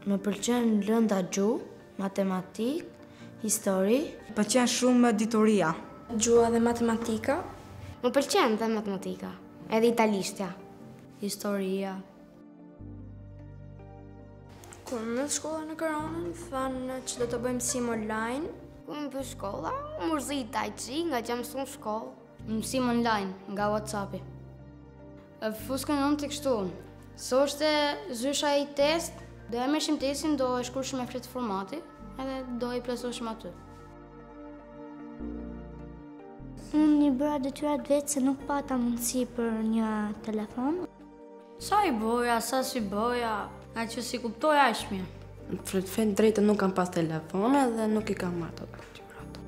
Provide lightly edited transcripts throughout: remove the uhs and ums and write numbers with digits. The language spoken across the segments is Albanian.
Më pëlqen lënda gjuhë, matematik, histori. Më pëlqen shumë ditoria. Gjuha dhe matematika. Më pëlqen dhe matematika, edhe italishtja. Historia. Kur në shkolla në koronën, thanë që do të bëjmë sim online. Kur më për shkolla, më mërzit tai chi nga që jam mësuar në shkollë. Mësim online nga WhatsApp-i. Fuskën nëmë të kështu. So është zysha i test, do e mërshim testin, do e shkrushim e fletë formati, edhe do e plësoshim aty. Unë një bëra detyrat vetë se nuk pata mundësi për një telefon. Sa i boja, sa si boja, nga që si kuptoja është mirë. Në fend drejtë nuk kam pas telefone dhe nuk i kam marrë të detyrat.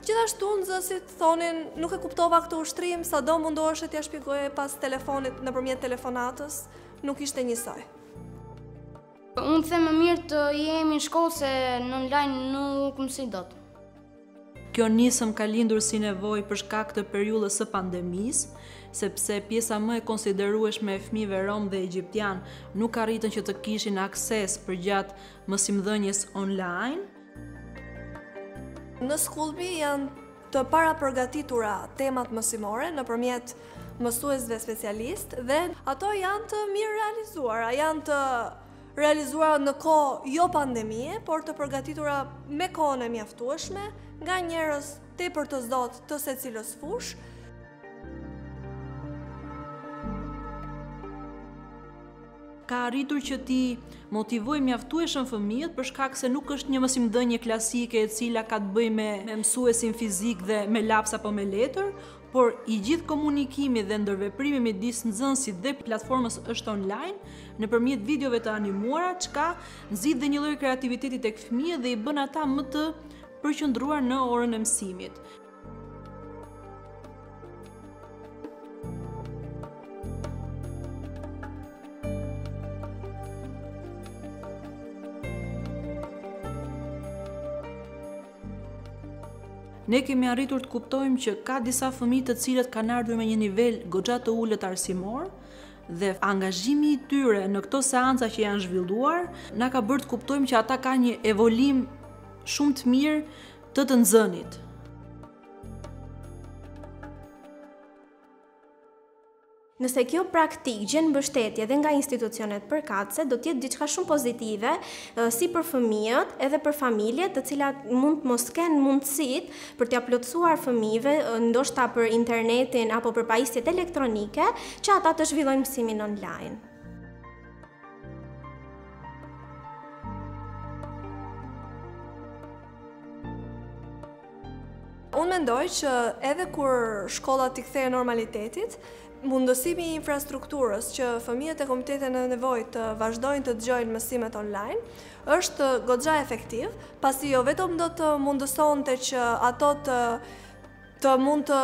Gjithashtu nxënësit thonin nuk e kuptova këtë ushtrim, sado mundoheshe t'ja shpjegoje pas telefonit nëpërmjet telefonatës, nuk ishte njësoj. Unë them më mirë të jemi në shkollë se në online nuk mësoj dot. Kjo nisëm ka lindur si nevojë për shkak të periudhës së pandemisë, sepse pjesa më e konsiderueshme e fëmijëve rom dhe egjiptian nuk arritën që të kishin akses përgjatë mësimdhënies online. Në Skullbi janë të para përgatitura temat mësimore nëpërmjet mësuesve specialist dhe ato janë të mirë realizuara, janë të realizuara në kohë jo pandemie, por të përgatitura me kohën e mjaftueshme nga njerëz tepër të zot të secilës fushë. Ka arritur që ti motivoj mjaftueshëm fëmijët për shkak se nuk është një mësimdhënie klasike e cila ka të bëjë me mësuesin fizik dhe me laps apo me letër, por i gjithë komunikimi dhe ndërveprimi midis nxënësit dhe platformës është online nëpërmjet videove të animuara, çka nxit dhe një lloj kreativiteti tek fëmijët dhe i bën ata më të përqendruar në orën e mësimit. Ne kemi arritur të kuptojmë që ka disa fëmijë të cilët kanë ardhur me një nivel goxha të ulët arsimor dhe angazhimi i tyre në këto seanca që janë zhvilluar na ka bërë të kuptojmë që ata kanë një evolim shumë të mirë të nxënit. Nëse kjo praktikë gjen mbështetje edhe nga institucionet përkatëse, do të jetë diçka shumë pozitive si për fëmijët edhe për familjet, të cilat mund të mos kenë mundësitë për t'ia plotësuar fëmijëve, ndoshta për internetin apo për pajisjet elektronike, që ata të zhvillojnë mësimin online. Unë mendoj që edhe kur shkollat i kthehen normalitetit, mundësimi i infrastrukturës që fëmijët e komunitetit në nevojë të vazhdojnë të dëgjojnë mësimet online është goxha efektiv, pasi jo vetëm do të mundësonte që ato të mund të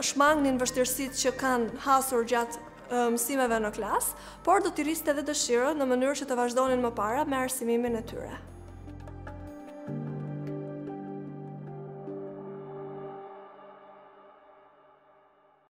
shmangnin vështirësitë që kanë hasur gjatë mësimeve në klasë, por do t'i rriste edhe dëshirën në mënyrë që të vazhdonin më para me arsimimin e tyre.